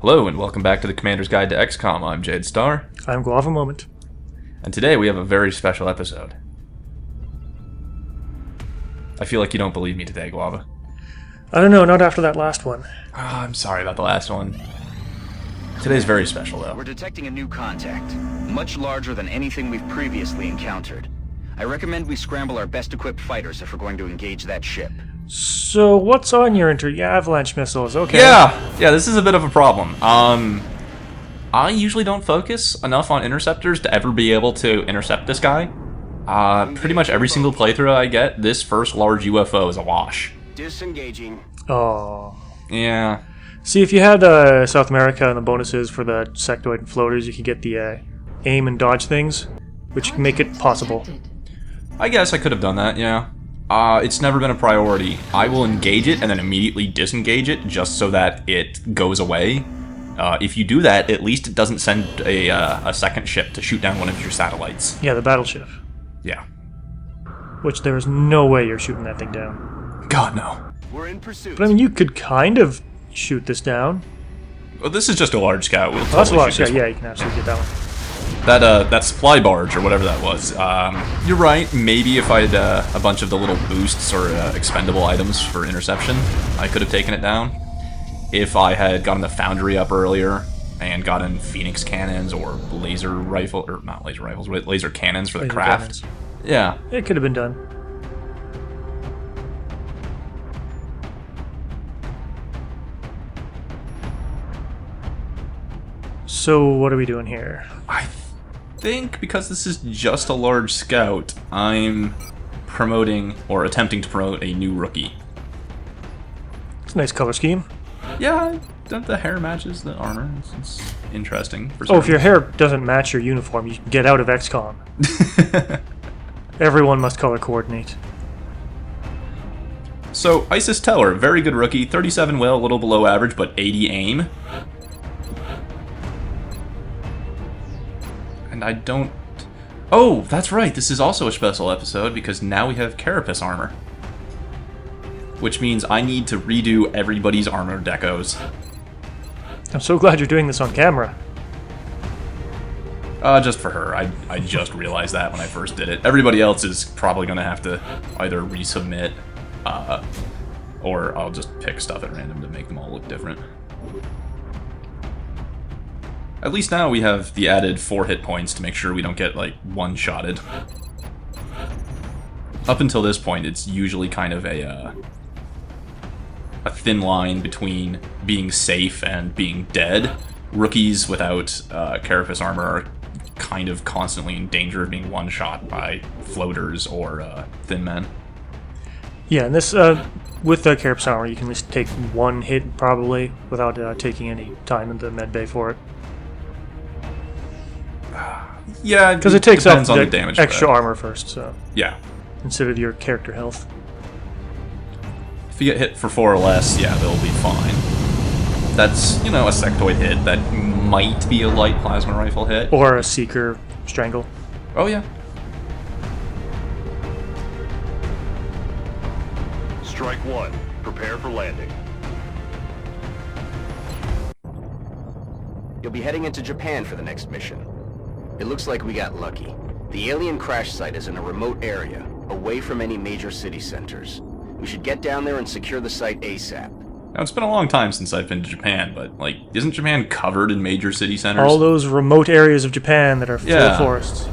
Hello and welcome back to the Commander's Guide to XCOM. I'm Jade Star. I'm Guava Moment. And today we have a very special episode. I feel like you don't believe me today, Guava. I don't know, not after that last one. Oh, I'm sorry about the last one. Today's very special, though. We're detecting a new contact, much larger than anything we've previously encountered. I recommend we scramble our best-equipped fighters if we're going to engage that ship. So, what's on your avalanche missiles? Okay. Yeah, this is a bit of a problem. I usually don't focus enough on interceptors to ever be able to intercept this guy. Pretty much every single playthrough I get, this first large UFO is a wash. Disengaging. Oh. Yeah. See, if you had South America and the bonuses for the sectoid and floaters, you could get the aim and dodge things, which can make it possible. I guess I could have done that, yeah. It's never been a priority. I will engage it and then immediately disengage it just so that it goes away. If you do that, at least it doesn't send a second ship to shoot down one of your satellites. Yeah, the battleship. Yeah. Which there is no way you're shooting that thing down. God, no. We're in pursuit. But I mean, you could kind of shoot this down. Well, this is just a large scout. We'll That's a totally large shoot scout. this Yeah, you can absolutely get that one. That supply barge, or whatever that was. You're right, maybe if I had a bunch of the little boosts or expendable items for interception, I could have taken it down. If I had gotten the foundry up earlier and gotten phoenix cannons or laser rifle, or not laser rifles, but laser cannons for the Laser craft. cannons. Yeah. It could have been done. So, what are we doing here? I think because this is just a large scout, I'm promoting, or attempting to promote, a new rookie. It's a nice color scheme. Yeah, the hair matches the armor. It's interesting. For Oh, if your hair doesn't match your uniform, you can get out of XCOM. Everyone must color coordinate. So, Isis Teller, very good rookie, 37 will, a little below average, but 80 aim. And I don't... Oh, that's right, this is also a special episode, because now we have Carapace armor. Which means I need to redo everybody's armor decos. I'm so glad you're doing this on camera. Just for her. I just realized that when I first did it. Everybody else is probably going to have to either resubmit, or I'll just pick stuff at random to make them all look different. At least now we have the added 4 hit points to make sure we don't get, like, one-shotted. Up until this point, it's usually kind of a thin line between being safe and being dead. Rookies without Carapace armor are kind of constantly in danger of being one-shot by floaters or thin men. Yeah, and this, with the Carapace armor, you can at least take one hit, probably, without taking any time in the med bay for it. Yeah, because it takes up depends on the damage extra armor first, so... Yeah. Instead of your character health. If you get hit for 4 or less, yeah, they'll be fine. That's, you know, a sectoid hit that might be a light plasma rifle hit. Or a Seeker Strangle. Oh, yeah. Strike 1. Prepare for landing. You'll be heading into Japan for the next mission. It looks like we got lucky. The alien crash site is in a remote area, away from any major city centers. We should get down there and secure the site ASAP. Now, it's been a long time since I've been to Japan, but, like, isn't Japan covered in major city centers? All those remote areas of Japan that are full of forests.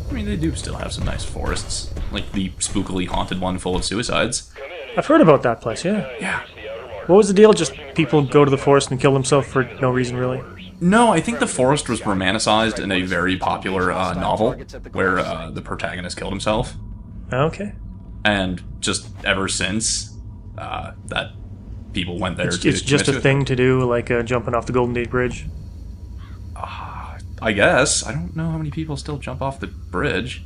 I mean, they do still have some nice forests. Like the spookily haunted one full of suicides. I've heard about that place, yeah. Yeah. What was the deal? Just people go to the forest and kill themselves for no reason, really? No, I think the forest was romanticized in a very popular novel where the protagonist killed himself. Okay. And just ever since, that people went there to It's just a commit thing to do, like jumping off the Golden Gate Bridge. I guess. I don't know how many people still jump off the bridge.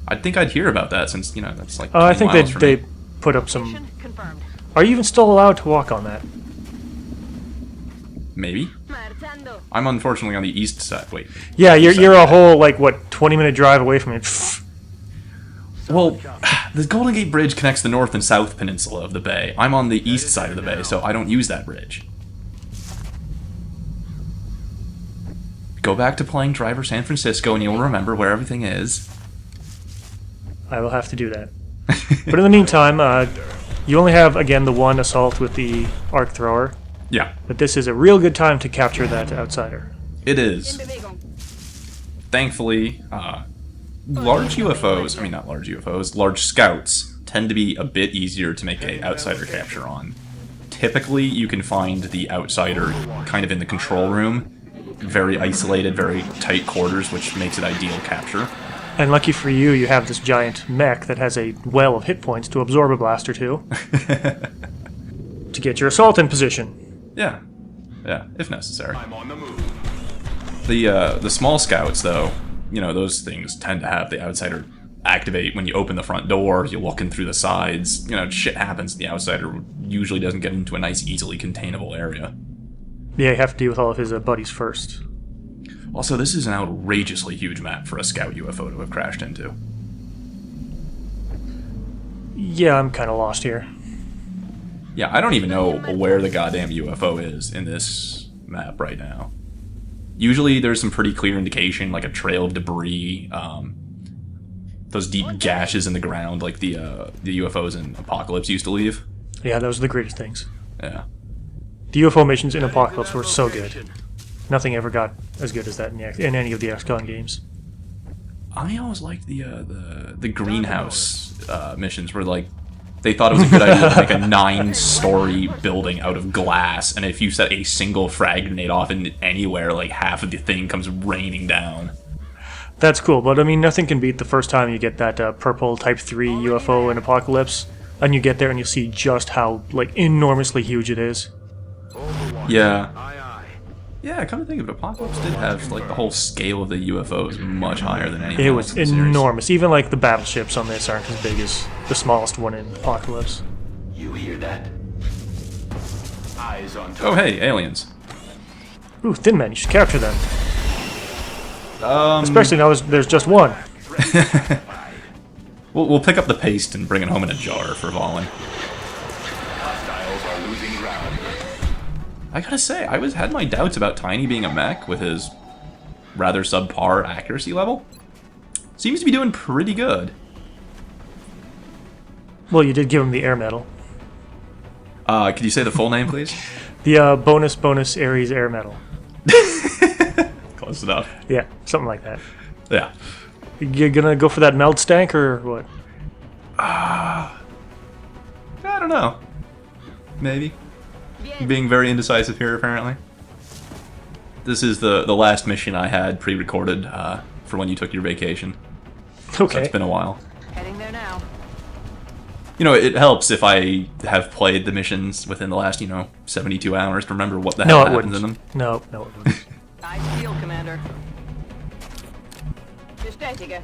I think I'd hear about that since, you know, that's like 20 I think miles from they me. put up some... Are you even still allowed to walk on that? Maybe. I'm unfortunately on the east side. Wait. Yeah, you're a whole, like, what, 20-minute drive away from it. Well, The Golden Gate Bridge connects the north and south peninsula of the bay. I'm on the east side of the bay, so I don't use that bridge. Go back to playing Driver San Francisco and you'll remember where everything is. I will have to do that. But in the meantime, you only have, again, the one assault with the arc thrower. Yeah. But this is a real good time to capture that outsider. It is. Thankfully, large UFOs, I mean not large UFOs, large scouts tend to be a bit easier to make a outsider capture on. Typically, you can find the outsider kind of in the control room, very isolated, very tight quarters, which makes it ideal capture. And lucky for you, you have this giant mech that has a well of hit points to absorb a blast or two. To get your assault in position. Yeah. Yeah, if necessary. I'm on the move. The small scouts, though, you know, those things tend to have the outsider activate when you open the front door, you're looking through the sides, you know, shit happens, the outsider usually doesn't get into a nice, easily containable area. Yeah, you have to deal with all of his buddies first. Also, this is an outrageously huge map for a scout UFO to have crashed into. Yeah, I'm kind of lost here. Yeah, I don't even know where the goddamn UFO is in this map right now. Usually there's some pretty clear indication, like a trail of debris, those deep gashes in the ground like the UFOs in Apocalypse used to leave. Yeah, those are the greatest things. Yeah. The UFO missions in Apocalypse were so good. Nothing ever got as good as that in any of the XCOM games. I always liked the greenhouse missions where, like, they thought it was a good idea to make a 9-story building out of glass, and if you set a single frag grenade off in anywhere, like, half of the thing comes raining down. That's cool, but I mean, nothing can beat the first time you get that purple Type 3 UFO in Apocalypse, and you get there and you see just how, like, enormously huge it is. Yeah. Yeah, come to think of it, Apocalypse did have, like, the whole scale of the UFOs much higher than anything It else was in the series. enormous. Even, like, the battleships on this aren't as big as the smallest one in Apocalypse. You hear that? Eyes on Oh, hey, aliens. Ooh, Thin Man, you should capture them. Especially now there's just one. We'll pick up the paste and bring it home in a jar for Valen. Hostiles are losing ground. I gotta say, I had my doubts about Tiny being a mech with his rather subpar accuracy level. Seems to be doing pretty good. Well, you did give him the air medal. Could you say the full name, please? The bonus Ares air medal. Close enough. Yeah, something like that. Yeah. You gonna go for that meld stank or what? I don't know. Maybe. Being very indecisive here, apparently. This is the last mission I had pre-recorded for when you took your vacation. Okay. So it's been a while. Heading there now. You know, it helps if I have played the missions within the last, 72 hours to remember what the hell happens in them. No, it wouldn't. Nice deal, Commander. Bestätige.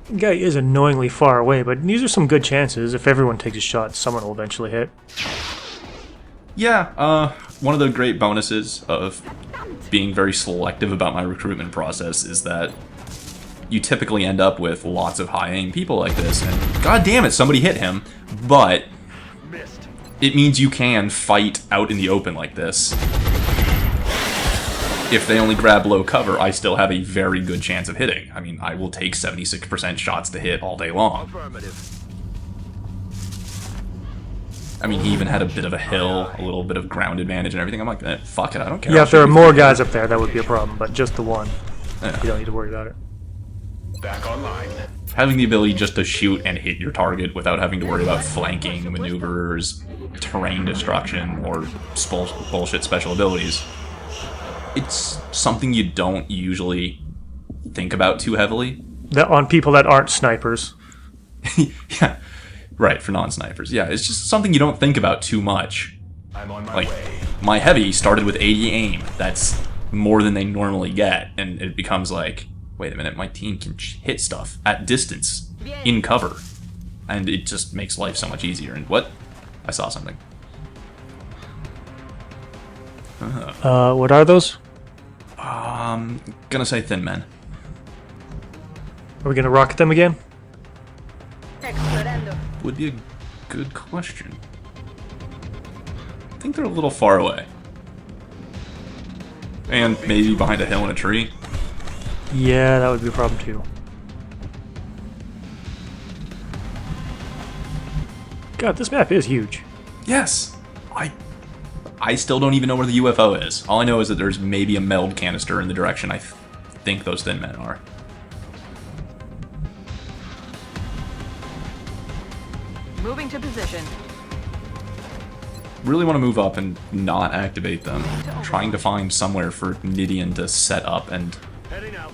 The guy is annoyingly far away, but these are some good chances. If everyone takes a shot, someone will eventually hit. Yeah, one of the great bonuses of being very selective about my recruitment process is that you typically end up with lots of high-aim people like this, and god damn it, somebody hit him, but it means you can fight out in the open like this. If they only grab low cover, I still have a very good chance of hitting. I mean, I will take 76% shots to hit all day long. I mean, he even had a bit of a hill, a little bit of ground advantage and everything. I'm like, fuck it, I don't care. Yeah, I'll if there shoot are you more through guys up there, that would be a problem, but just the one. Yeah. You don't need to worry about it. Back online. Having the ability just to shoot and hit your target without having to worry about flanking maneuvers, terrain destruction, or bullshit special abilities. It's something you don't usually think about too heavily. On people that aren't snipers. Yeah, right, for non-snipers. Yeah, it's just something you don't think about too much. I'm on my Like, way. my heavy started with 80 aim. That's more than they normally get, and it becomes like, wait a minute, my team can hit stuff at distance, in cover, and it just makes life so much easier. And what? I saw something. What are those? Gonna say Thin Men. Are we gonna rocket them again? Explorando. Would be a good question. I think they're a little far away. And maybe behind a hill and a tree. Yeah, that would be a problem too. God, this map is huge. Yes! I still don't even know where the UFO is. All I know is that there's maybe a meld canister in the direction I think those thin men are. Moving to position. Really want to move up and not activate them. Trying to find somewhere for Nidian to set up and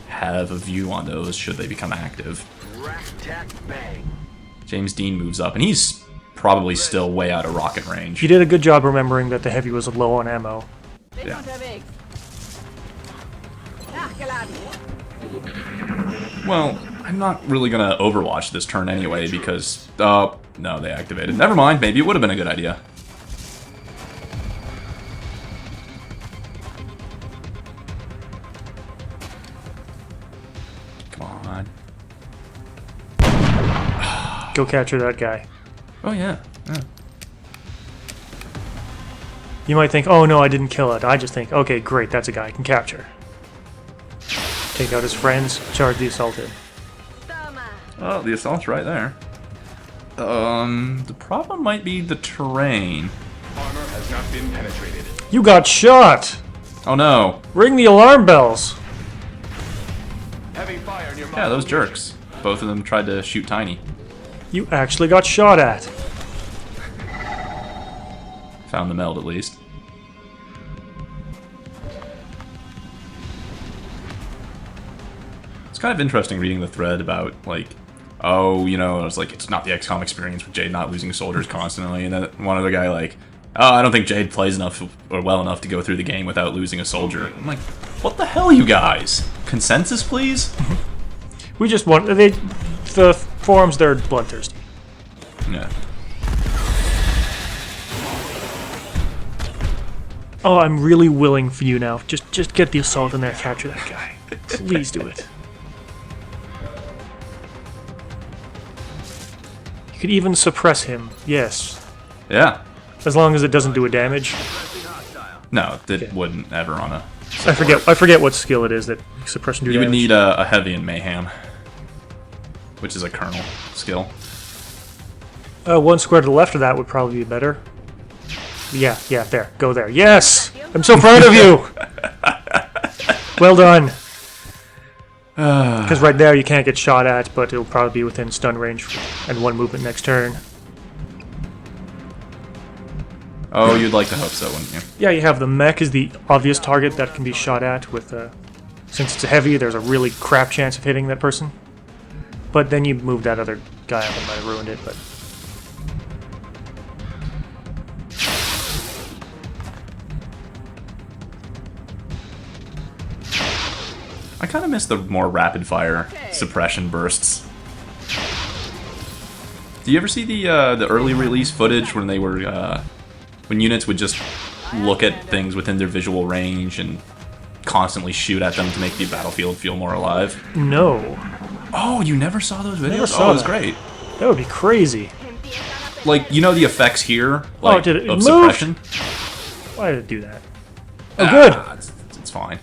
have a view on those should they become active. James Dean moves up, and he's probably still way out of rocket range. You did a good job remembering that the heavy was low on ammo. They Yeah. don't have eggs. Ah, Galadi. Well, I'm not really gonna overwatch this turn anyway because... Oh, no, they activated. Never mind, maybe it would have been a good idea. Come on. Go capture that guy. Oh, yeah. You might think, oh no, I didn't kill it. I just think, okay, great, that's a guy I can capture. Take out his friends, charge the assault in. Toma. Oh, the assault's right there. The problem might be the terrain. Armor has not been penetrated. You got shot! Oh, no. Ring the alarm bells! Heavy fire near Yeah, those jerks. Both of them tried to shoot Tiny. You actually got shot at. Found the meld, at least. It's kind of interesting reading the thread about, like, oh, you know, it's like, it's not the XCOM experience with Jade not losing soldiers constantly, and then one other guy, like, oh, I don't think Jade plays enough or well enough to go through the game without losing a soldier. I'm like, what the hell, you guys? Consensus, please? We just want... the forums, they're bloodthirsty. Yeah. Oh, I'm really willing for you now. Just get the assault in there, capture that guy. Please do it. You could even suppress him. Yes. Yeah. As long as it doesn't do a damage. No, it wouldn't ever on a... I forget what skill it is that suppression do You would damage. need a heavy and mayhem, which is a kernel skill. One square to the left of that would probably be better. Yeah, there. Go there. Yes! I'm so proud of you! Well done. Because right there you can't get shot at, but it'll probably be within stun range and one movement next turn. Oh, you'd like to hope so, wouldn't you? Yeah, you have the mech is the obvious target that can be shot at with, since it's a heavy, there's a really crap chance of hitting that person. But then you move that other guy up and might have ruined it, but... I kind of miss the more rapid-fire suppression bursts. Do you ever see the early release footage when they were when units would just look at things within their visual range and constantly shoot at them to make the battlefield feel more alive? No. Oh, you never saw those videos? Never saw Oh, it was that. great. That would be crazy. Like, you know the effects here, like, did it of move? suppression? Why did it do that? Oh, good. It's fine.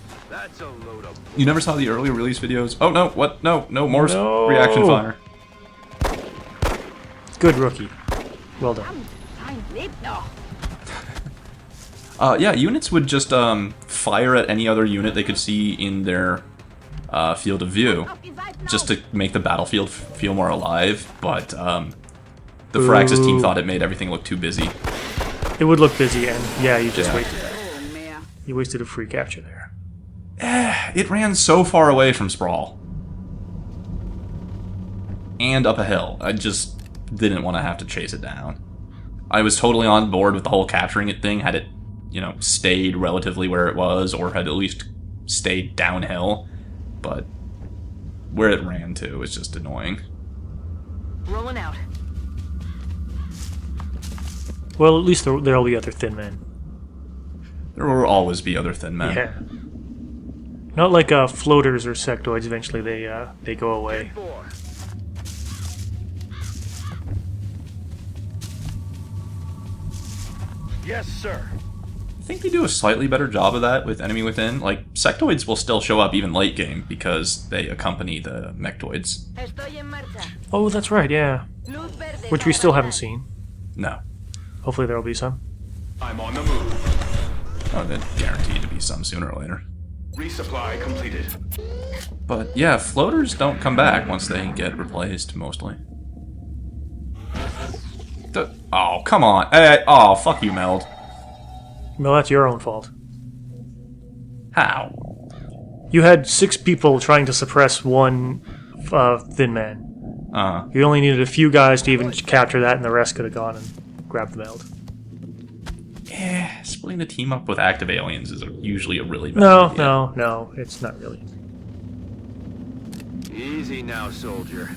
You never saw the early release videos? Oh, no, what? No, more No. reaction fire. Good rookie. Well done. Yeah, units would just fire at any other unit they could see in their field of view, just to make the battlefield feel more alive, but the Firaxis team thought it made everything look too busy. It would look busy, and yeah, you just Yeah. wasted that. You wasted a free capture there. It ran so far away from Sprawl. And up a hill. I just didn't want to have to chase it down. I was totally on board with the whole capturing it thing, had it, you know, stayed relatively where it was, or had at least stayed downhill. But where it ran to is just annoying. Rolling out. Well, at least there'll be other thin men. There will always be other thin men. Yeah. Not like floaters or sectoids. Eventually, they go away. Yes, sir. I think they do a slightly better job of that with Enemy Within. Like, sectoids will still show up even late game because they accompany the mechtoids. Estoy en marcha. Oh, that's right. Yeah, Luz verde. which we still haven't seen. No. Hopefully, there will be some. I'm on the move. Oh, they're guaranteed to be some sooner or later. Resupply completed. But yeah, floaters don't come back once they get replaced, mostly. Oh, come on. Hey, oh, fuck you, Meld. Well, that's your own fault. How? You had 6 people trying to suppress one thin man. You only needed a few guys to even capture that, and the rest could have gone and grabbed the meld. Splitting the team up with active aliens is usually a really bad idea. No, it's not really. Easy now, soldier.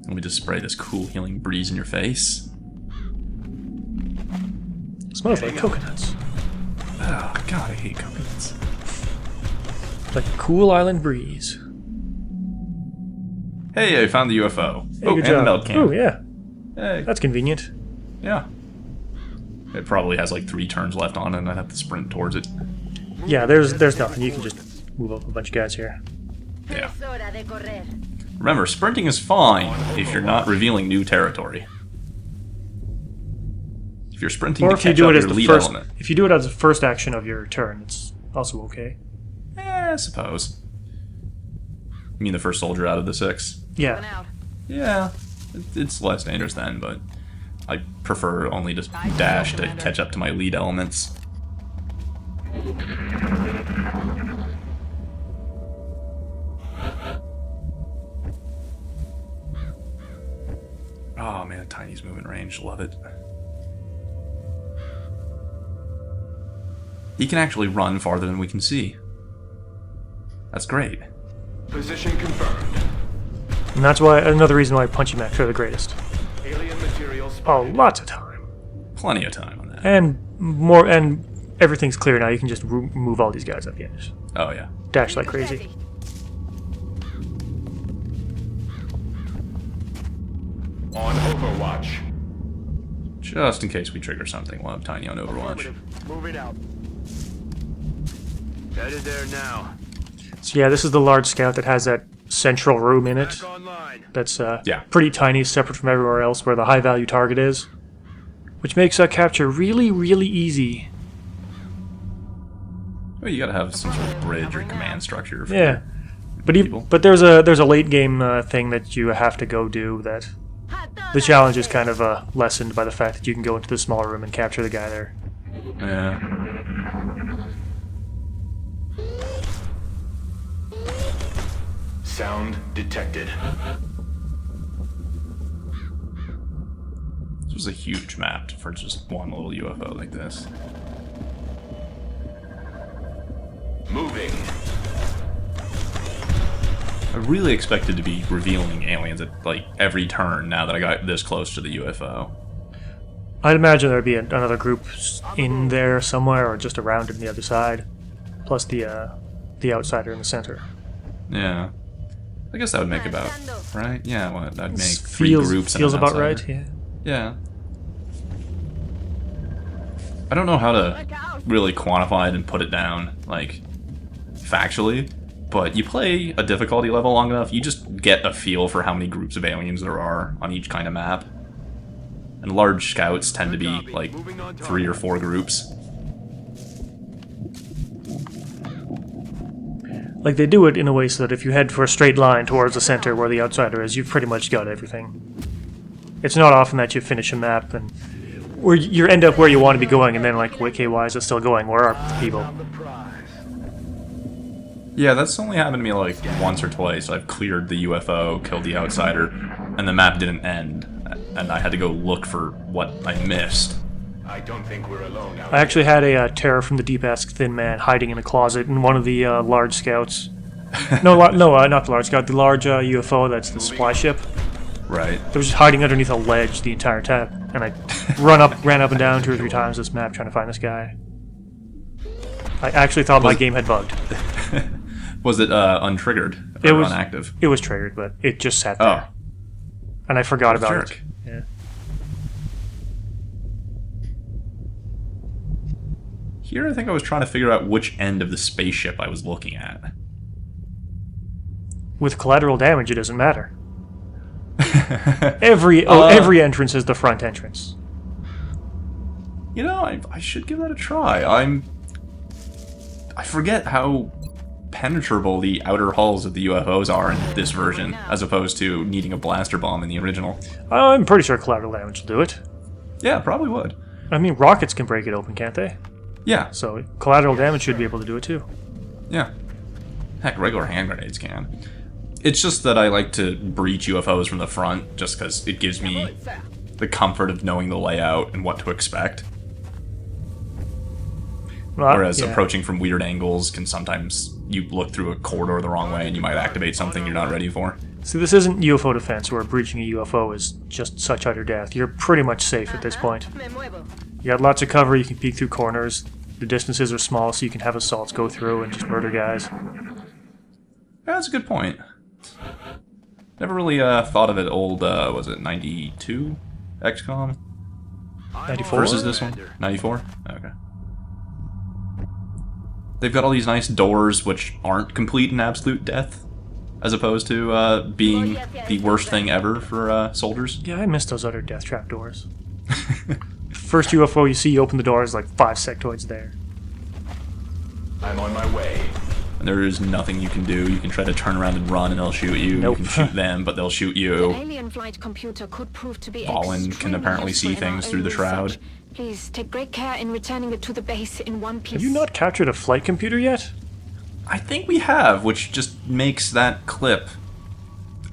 Let me just spray this cool healing breeze in your face. Smells like coconuts. Oh, God, I hate coconuts. Like a cool island breeze. Hey, I found the UFO. Hey, oh, good and job. the meld can. Oh, yeah. Hey. That's convenient. Yeah. It probably has like 3 turns left on it, and I'd have to sprint towards it. Yeah, there's nothing. You can just move up a bunch of guys here. Yeah. Es hora de correr. Remember, sprinting is fine if you're not revealing new territory. If you're sprinting Or to if you catch do up it as your the lead first, element. if you do it as the first action of your turn, it's also okay. I suppose. You mean the first soldier out of the 6? Going Yeah. out. Yeah, it's less dangerous then, but I prefer only to dash to catch up to my lead elements. Oh man, Tiny's movement range, love it. He can actually run farther than we can see. That's great. Position confirmed. And that's why another reason why punchy mechs are the greatest. Alien materials. Oh, lots of time. Plenty of time on that. And more, and everything's clear now. You can just move all these guys up the edge. Oh yeah. Dash like crazy. On Overwatch. Just in case we trigger something, we'll have Tiny on Overwatch. Moving out. Headed there now. So yeah, this is the large scout that has that central room in it. Back online. That's Yeah. pretty tiny, separate from everywhere else where the high value target is, which makes capture really, really easy. Well, you gotta have some sort of bridge or command structure. For Yeah, but people. but there's a late game thing that you have to go do. That the challenge is kind of lessened by the fact that you can go into the small room and capture the guy there. Yeah. Sound detected. This was a huge map for just one little UFO like this. Moving. I really expected to be revealing aliens at like every turn now that I got this close to the UFO. I'd imagine there'd be another group in there somewhere, or just around it on the other side, plus the outsider in the center. Yeah. I guess that would make about, right? Yeah, well, that'd make 3 Feels groups and feels an about outsider. right. Yeah. Yeah. I don't know how to really quantify it and put it down, like, factually, but you play a difficulty level long enough, you just get a feel for how many groups of aliens there are on each kind of map. And large scouts tend to be, like, 3 or 4 groups. Like, they do it in a way so that if you head for a straight line towards the center where the outsider is, you've pretty much got everything. It's not often that you finish a map and where you end up where you want to be going, and then like, okay, why is it still going? Where are the people? Yeah, that's only happened to me like once or twice. I've cleared the UFO, killed the outsider, and the map didn't end, and I had to go look for what I missed. I don't think we're alone out I actually had a terror from the deep-ass thin man hiding in a closet in one of the large scouts. No, not the large scout, the large UFO that's the supply ship. Right. They was just hiding underneath a ledge the entire time, and I ran up and down 2 or 3 times this map trying to find this guy. I actually thought my game had bugged. Was it untriggered or It was inactive? It was triggered, but it just sat Oh. there. And I forgot about Jerk. it. Yeah. Here, I think I was trying to figure out which end of the spaceship I was looking at. With collateral damage, it doesn't matter. Every entrance is the front entrance. You know, I should give that a try. I forget how penetrable the outer hulls of the UFOs are in this version, as opposed to needing a blaster bomb in the original. I'm pretty sure collateral damage will do it. Yeah, probably would. I mean, rockets can break it open, can't they? Yeah, So collateral damage should be able to do it too. yeah. Heck, regular hand grenades can. It's just that I like to breach UFOs from the front, just because it gives me the comfort of knowing the layout and what to expect. Well, Whereas yeah. approaching from weird angles can sometimes, you look through a corridor the wrong way and you might activate something you're not ready for. See, this isn't UFO defense where breaching a UFO is just such utter death. You're pretty much safe at this point. Me muevo. You got lots of cover, you can peek through corners. The distances are small, so you can have assaults go through and just murder guys. Yeah, that's a good point. Never really thought of it old, was it 92 XCOM 94? versus this one? 94? Okay. They've got all these nice doors which aren't complete and absolute death, as opposed to being the worst thing ever for soldiers. Yeah, I miss those utter death trap doors. First UFO you see, you open the door, there's like 5 sectoids there. I'm on my way. And there is nothing you can do. You can try to turn around and run and they'll shoot you. Nope. You can shoot them, but they'll shoot you. Alien flight computer could prove to be Valen can extremely apparently see useful in our things through the own shroud. research. Please take great care in returning it to the base in one piece. Have you not captured a flight computer yet? I think we have, which just makes that clip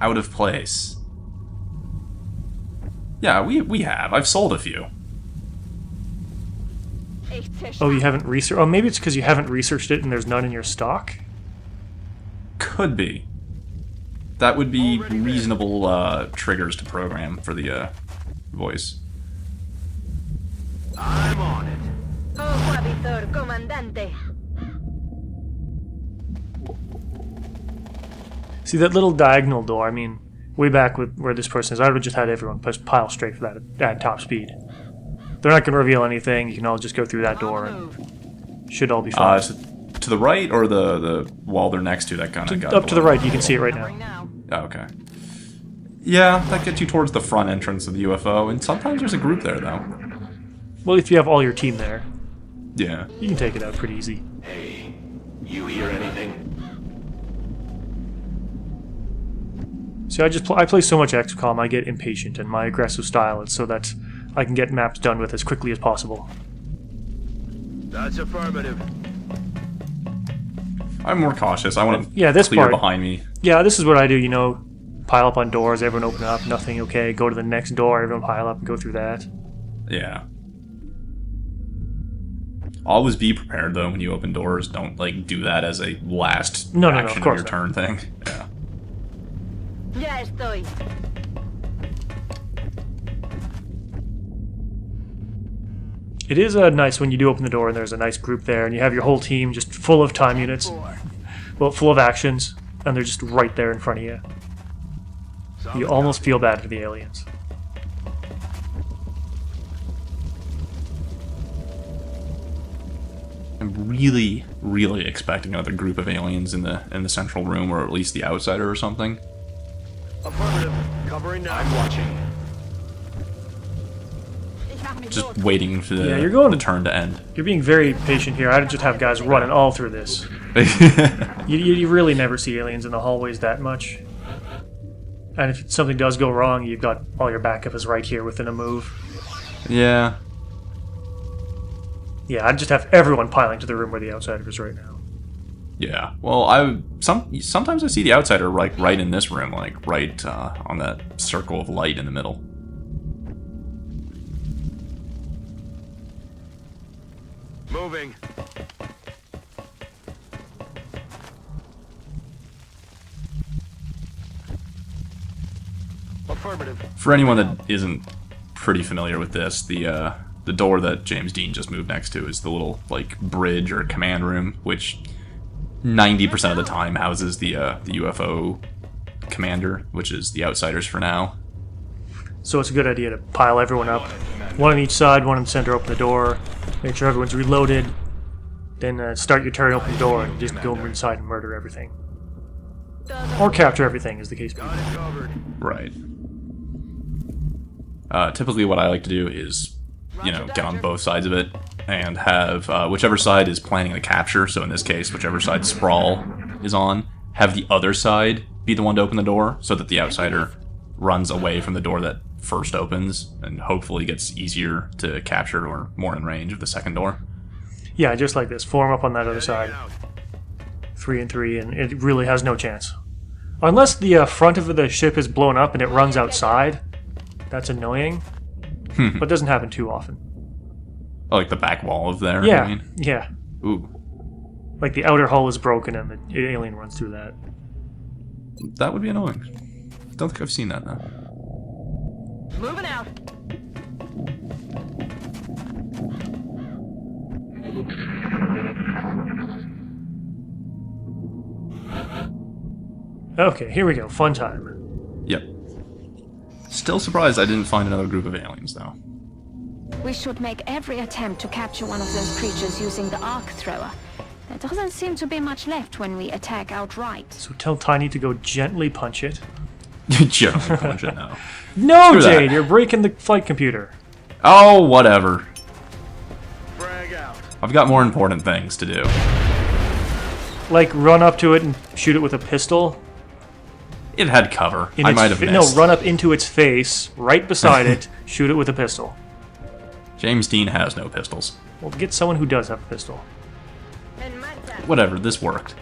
out of place. Yeah, we have. I've sold a few. Oh, you haven't researched? Oh, maybe it's because you haven't researched it and there's none in your stock? Could be. That would be reasonable triggers to program for the voice. I'm on it. Ojo, Vitor, comandante. See, that little diagonal door, I mean, way back with where this person is, I would have just had everyone pile straight for that at top speed. They're not going to reveal anything, you can all just go through that door and should all be fine. To the right or the wall they're next to that kind of got Up to the below? right, you can see it right now. Now. Oh, okay. Yeah, that gets you towards the front entrance of the UFO, and sometimes there's a group there, though. Well, if you have all your team there, Yeah. you can take it out pretty easy. Hey, you hear anything? See, I play so much XCOM, I get impatient, and my aggressive style is so that I can get maps done with as quickly as possible. That's affirmative. I'm more cautious. I want to Yeah, this clear part- behind me. Yeah, this is what I do, you know, pile up on doors, everyone open up, nothing, okay, go to the next door, everyone pile up and go through that. Yeah. Always be prepared, though, when you open doors. Don't, like, do that as a last No, of action of course your not. turn thing. Yeah. Ya estoy. It is nice when you do open the door and there's a nice group there and you have your whole team just full of time units, well, full of actions, and they're just right there in front of you. You almost feel bad for the aliens. I'm really, really expecting another group of aliens in the central room, or at least the outsider or something. Affirmative. Covering now. I'm watching. Just waiting for Yeah, you're going- the turn to end. You're being very patient here. I'd just have guys running all through this. You really never see aliens in the hallways that much. And if something does go wrong, you've got all your backup is right here within a move. Yeah. Yeah, I'd just have everyone piling to the room where the outsider is right now. Yeah. Well, sometimes I see the outsider right in this room, like right on that circle of light in the middle. Moving. Affirmative. For anyone that isn't pretty familiar with this, the the door that James Dean just moved next to is the little, like, bridge or command room, which 90% of the time houses the UFO commander, which is the Outsiders for now. So it's a good idea to pile everyone up. One on each side, one in the center, open the door, make sure everyone's reloaded, then start your turn, open the door, and just go inside and murder everything. Or capture everything, as the case may be. Right. Typically what I like to do is, get on both sides of it, and have whichever side is planning the capture, so in this case, whichever side Sprawl is on, have the other side be the one to open the door, so that the Outsider runs away from the door that first opens, and hopefully gets easier to capture or more in range of the second door. Yeah, just like this. Form up on that other side. 3 and 3, and it really has no chance. Unless the front of the ship is blown up and it runs outside. That's annoying. But doesn't happen too often. Oh, like the back wall of there? Yeah, I mean? yeah. Ooh. Like the outer hull is broken and the alien runs through that. That would be annoying. Don't think I've seen that, though. Moving out. Okay, here we go. Fun time. Yep. Still surprised I didn't find another group of aliens, though. We should make every attempt to capture one of those creatures using the arc thrower. There doesn't seem to be much left when we attack outright. So tell Tiny to go gently punch it. Generally punch it now. No, Screw that. Jade, you're breaking the flight computer. Oh, whatever. Frag out. I've got more important things to do. Like, run up to it and shoot it with a pistol. It had cover. In I its might have No, missed. run up into its face, right beside it, shoot it with a pistol. James Dean has no pistols. Well, get someone who does have a pistol. En marcha. Whatever, this worked.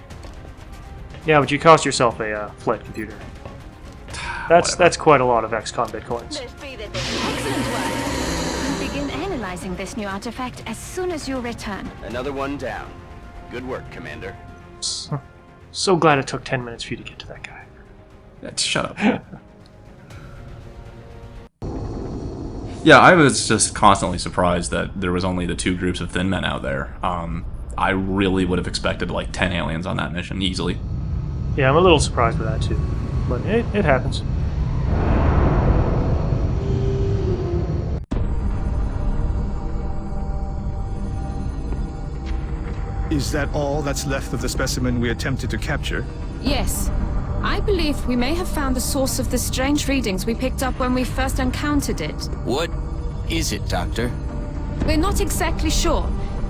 Yeah, but you cost yourself a flight computer. That's quite a lot of XCOM bitcoins. Despídete. Excellent work. We'll begin analyzing this new artifact as soon as you return. Another one down. Good work, Commander. So glad it took 10 minutes for you to get to that guy. Shut up. Yeah, I was just constantly surprised that there was only the 2 groups of thin men out there. I really would have expected like 10 aliens on that mission, easily. Yeah, I'm a little surprised by that too. But it happens. Is that all that's left of the specimen we attempted to capture? Yes. I believe we may have found the source of the strange readings we picked up when we first encountered it. What is it, Doctor? We're not exactly sure.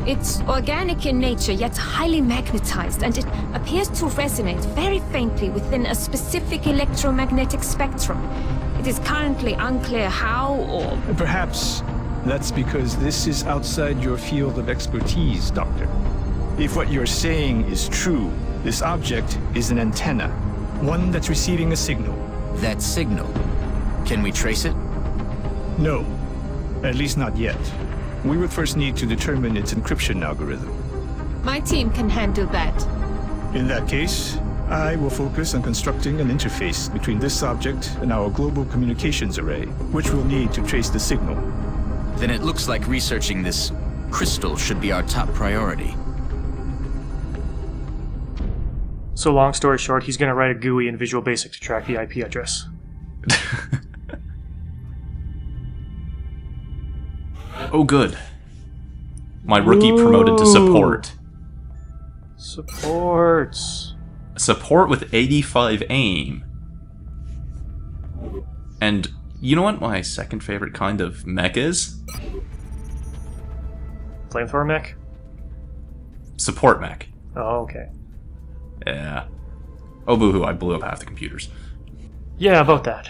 It's organic in nature, yet highly magnetized, and it appears to resonate very faintly within a specific electromagnetic spectrum. It is currently unclear how or... Perhaps that's because this is outside your field of expertise, Doctor. If what you're saying is true, this object is an antenna, one that's receiving a signal. That signal. Can we trace it? No, at least not yet. We would first need to determine its encryption algorithm. My team can handle that. In that case, I will focus on constructing an interface between this object and our global communications array, which we'll need to trace the signal. Then it looks like researching this crystal should be our top priority. So long story short, he's going to write a GUI in Visual Basic to track the IP address. Oh, good. My rookie promoted to support. Supports. Support with 85 aim. And you know what my second favorite kind of mech is? Flamethrower mech? Support mech. Oh, okay. Yeah. Oh, boo-hoo, I blew up half the computers. Yeah, about that.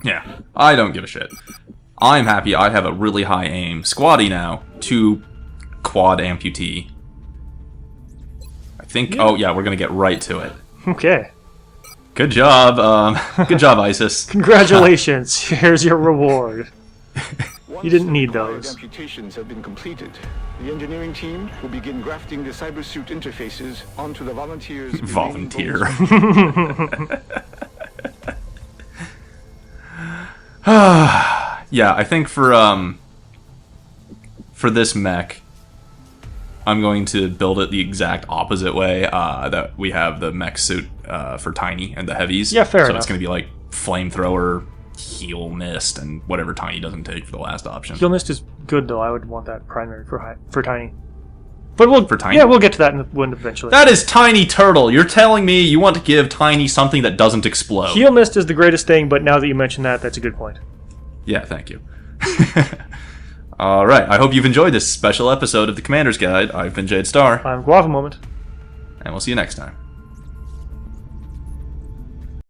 Yeah, I don't give a shit. I'm happy I have a really high aim. Squatty now. 2 quad amputee. I think... Yeah. Oh, yeah, we're gonna get right to it. Okay. Good job, good job, ISIS. Congratulations. Here's your reward. You didn't need those. Amputations have been completed. The engineering team will begin grafting the cybersuit interfaces onto the volunteers. Volunteer. Yeah, I think for for this mech, I'm going to build it the exact opposite way that we have the mech suit for Tiny and the heavies. Yeah, fair So enough. it's going to be like flamethrower, heal mist, and whatever Tiny doesn't take for the last option. Heal Mist is good, though. I would want that primary for Tiny. But we'll For Tiny? Yeah, we'll get to that when eventually. That is Tiny Turtle. You're telling me you want to give Tiny something that doesn't explode. Heal Mist is the greatest thing, but now that you mention that, that's a good point. Yeah, thank you. Alright, I hope you've enjoyed this special episode of the Commander's Guide. I've been Jade Star, Guava Moment. and we'll see you next time.